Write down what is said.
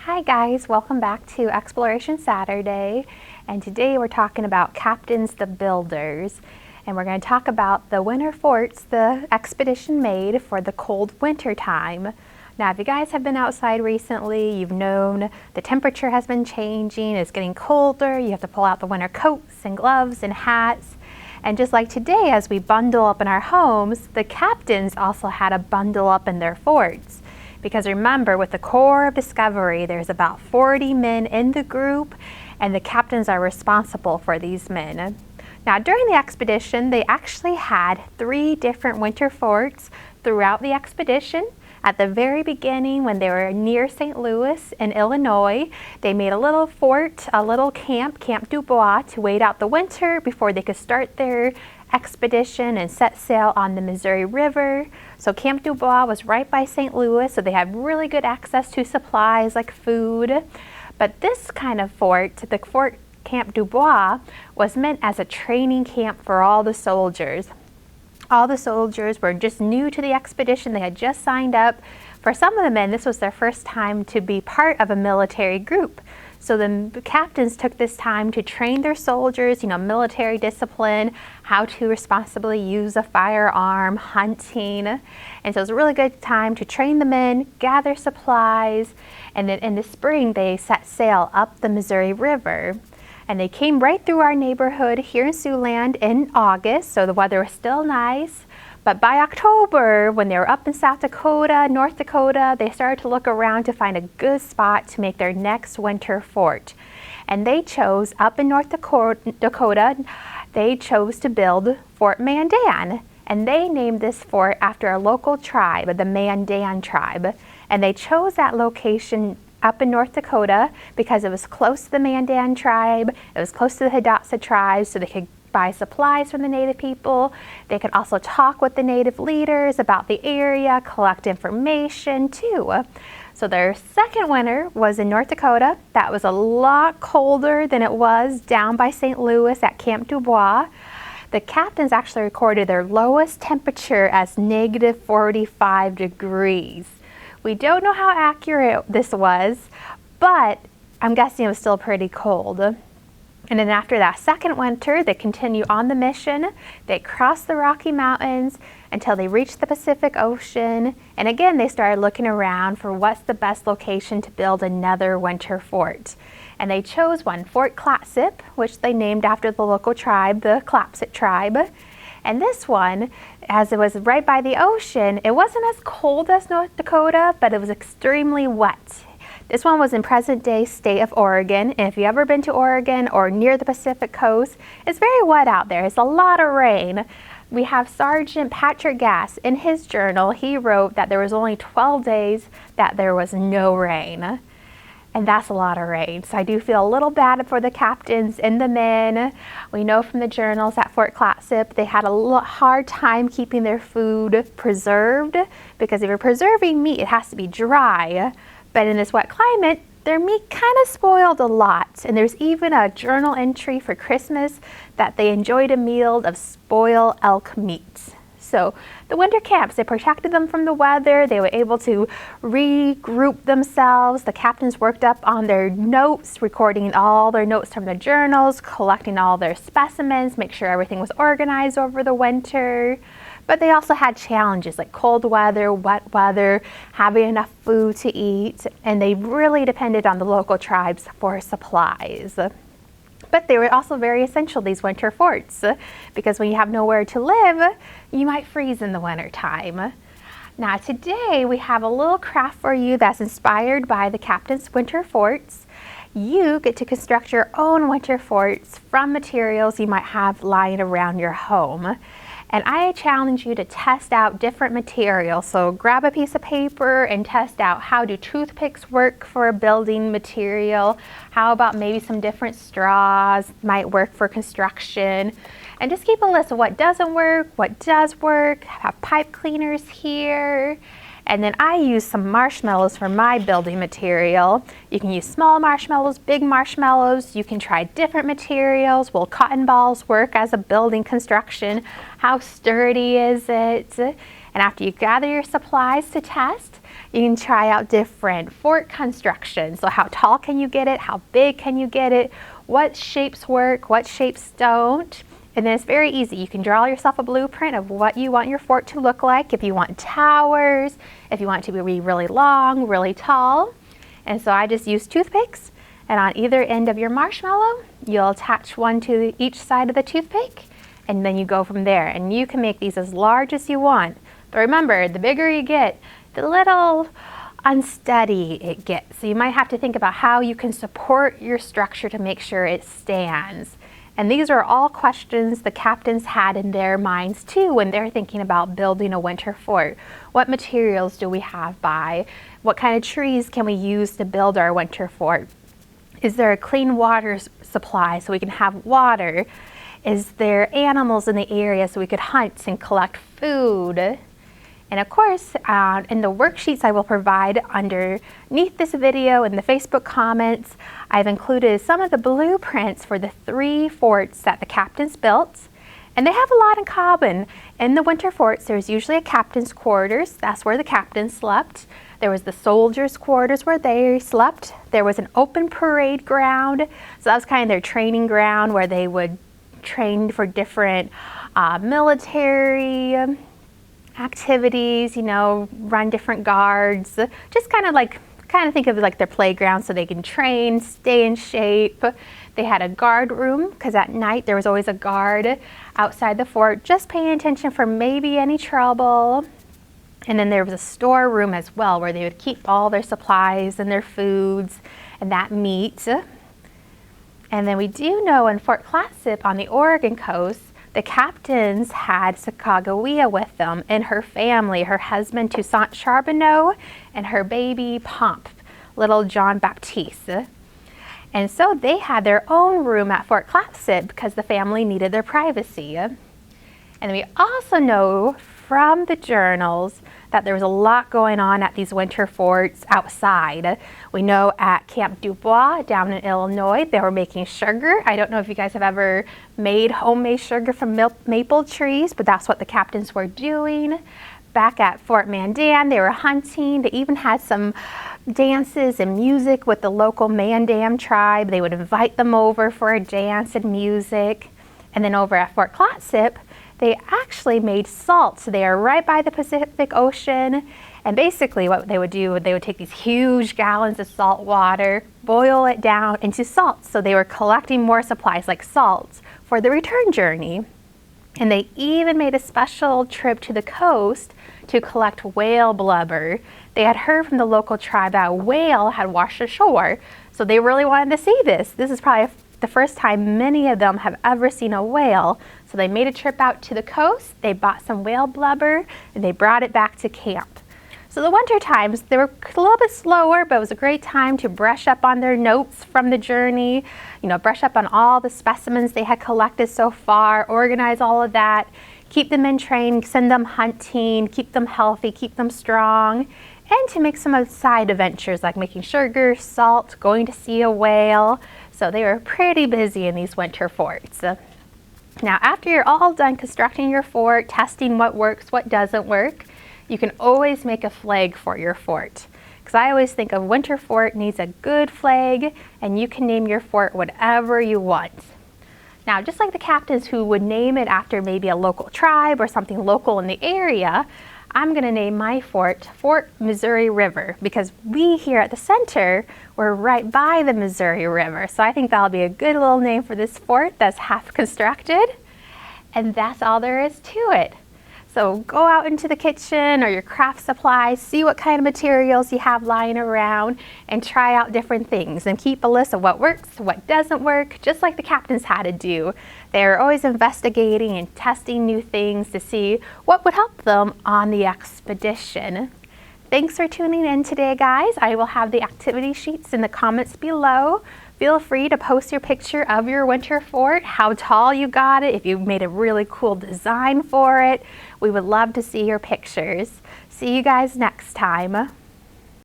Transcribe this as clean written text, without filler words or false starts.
Hi guys, welcome back to Exploration Saturday, and today we're talking about Captains the Builders, and we're going to talk about the winter forts the expedition made for the cold winter time. Now if you guys have been outside recently, you've known the temperature has been changing, it's getting colder, you have to pull out the winter coats and gloves and hats. And just like today, as we bundle up in our homes, the captains also had to bundle up in their forts. Because remember, with the Corps of Discovery, there's about 40 men in the group, and the captains are responsible for these men. Now, during the expedition, they actually had 3 different winter forts throughout the expedition. At the very beginning, when they were near St. Louis in Illinois, they made a little fort, a little camp, Camp Dubois, to wait out the winter before they could start their expedition and set sail on the Missouri River. So Camp Dubois was right by St. Louis, so they had really good access to supplies like food. But this kind of fort, the Fort Camp Dubois, was meant as a training camp for all the soldiers. All the soldiers were just new to the expedition. They had just signed up. For some of the men, this was their first time to be part of a military group. So the captains took this time to train their soldiers, military discipline, how to responsibly use a firearm, hunting. And so it was a really good time to train the men, gather supplies, and then in the spring they set sail up the Missouri River. And they came right through our neighborhood here in Siouxland in August, so the weather was still nice. But by October, when they were up in South Dakota, North Dakota, they started to look around to find a good spot to make their next winter fort. And they chose, up in North Dakota, they chose to build Fort Mandan. And they named this fort after a local tribe, the Mandan tribe. And they chose that location up in North Dakota because it was close to the Mandan tribe, it was close to the Hidatsa tribe, so they could buy supplies from the native people. They could also talk with the native leaders about the area, collect information too. So their second winter was in North Dakota. That was a lot colder than it was down by St. Louis at Camp Dubois. The captains actually recorded their lowest temperature as negative 45 degrees. We don't know how accurate this was, but I'm guessing it was still pretty cold. And then after that second winter, they continue on the mission. They crossed the Rocky Mountains until they reached the Pacific Ocean. And again, they started looking around for what's the best location to build another winter fort. And they chose one, Fort Clatsop, which they named after the local tribe, the Clatsop tribe. And this one, as it was right by the ocean, it wasn't as cold as North Dakota, but it was extremely wet. This one was in present-day state of Oregon, and if you've ever been to Oregon or near the Pacific coast, it's very wet out there. It's a lot of rain. We have Sergeant Patrick Gass. In his journal, he wrote that there was only 12 days that there was no rain. And that's a lot of rain. So I do feel a little bad for the captains and the men. We know from the journals at Fort Clatsop, they had a hard time keeping their food preserved, because if you're preserving meat, it has to be dry. But in this wet climate, their meat kind of spoiled a lot. And there's even a journal entry for Christmas that they enjoyed a meal of spoiled elk meat. So the winter camps, they protected them from the weather. They were able to regroup themselves. The captains worked up on their notes, recording all their notes from the journals, collecting all their specimens, make sure everything was organized over the winter. But they also had challenges like cold weather, wet weather, having enough food to eat, and they really depended on the local tribes for supplies. But they were also very essential, these winter forts, because when you have nowhere to live, you might freeze in the winter time. Now today we have a little craft for you that's inspired by the captain's winter forts. You get to construct your own winter forts from materials you might have lying around your home. And I challenge you to test out different materials. So grab a piece of paper and test out, how do toothpicks work for a building material? How about maybe some different straws might work for construction? And just keep a list of what doesn't work, what does work. I have pipe cleaners here. And then I use some marshmallows for my building material. You can use small marshmallows, big marshmallows. You can try different materials. Will cotton balls work as a building construction? How sturdy is it? And after you gather your supplies to test, You can try out different fort construction. So how tall can you get it? How big can you get it? What shapes work? What shapes don't? And then it's very easy. You can draw yourself a blueprint of what you want your fort to look like. If you want towers, if you want it to be really long, really tall. And so I just use toothpicks, and on either end of your marshmallow, you'll attach one to each side of the toothpick, and then you go from there. And you can make these as large as you want. But remember, the bigger you get, the little unsteady it gets. So you might have to think about how you can support your structure to make sure it stands. And these are all questions the captains had in their minds too when they're thinking about building a winter fort. What materials do we have by? What kind of trees can we use to build our winter fort? Is there a clean water supply so we can have water? Is there animals in the area so we could hunt and collect food? And of course, in the worksheets I will provide underneath this video in the Facebook comments, I've included some of the blueprints for the 3 forts that the captains built. And they have a lot in common. In the winter forts, there's usually a captain's quarters. That's where the captains slept. There was the soldiers' quarters where they slept. There was an open parade ground. So that was kind of their training ground where they would train for different military activities, you know, run different guards, just kind of think of it like their playground so they can train, stay in shape. They had a guard room because at night there was always a guard outside the fort just paying attention for maybe any trouble. And then there was a storeroom as well where they would keep all their supplies and their foods and that meat. And then we do know in Fort Clatsop on the Oregon coast, the captains had Sacagawea with them and her family, her husband Toussaint Charbonneau and her baby Pomp, little John Baptiste. And so they had their own room at Fort Clatsop because the family needed their privacy. And we also know from the journals that there was a lot going on at these winter forts outside. We know at Camp Dubois down in Illinois, they were making sugar. I don't know if you guys have ever made homemade sugar from maple trees, but that's what the captains were doing. Back at Fort Mandan, they were hunting. They even had some dances and music with the local Mandan tribe. They would invite them over for a dance and music. And then over at Fort Clatsop, they actually made salt. So they are right by the Pacific Ocean. And basically what they would do, they would take these huge gallons of salt water, boil it down into salt. So they were collecting more supplies like salt for the return journey. And they even made a special trip to the coast to collect whale blubber. They had heard from the local tribe that a whale had washed ashore. So they really wanted to see this. This is probably the first time many of them have ever seen a whale. So they made a trip out to the coast, they bought some whale blubber, and they brought it back to camp. So the winter times, they were a little bit slower, but it was a great time to brush up on their notes from the journey, you know, brush up on all the specimens they had collected so far, organize all of that, keep them in training, send them hunting, keep them healthy, keep them strong, and to make some side adventures like making sugar, salt, going to see a whale. So they were pretty busy in these winter forts. Now, after you're all done constructing your fort, testing what works, what doesn't work, you can always make a flag for your fort. Because I always think a winter fort needs a good flag, and you can name your fort whatever you want. Now, just like the captains who would name it after maybe a local tribe or something local in the area, I'm going to name my fort Fort Missouri River because we here at the center, we're right by the Missouri River. So I think that'll be a good little name for this fort that's half constructed. And that's all there is to it. So go out into the kitchen or your craft supplies, see what kind of materials you have lying around, and try out different things. And keep a list of what works, what doesn't work, just like the captains had to do. They're always investigating and testing new things to see what would help them on the expedition. Thanks for tuning in today, guys. I will have the activity sheets in the comments below. Feel free to post your picture of your winter fort, how tall you got it, if you made a really cool design for it. We would love to see your pictures. See you guys next time.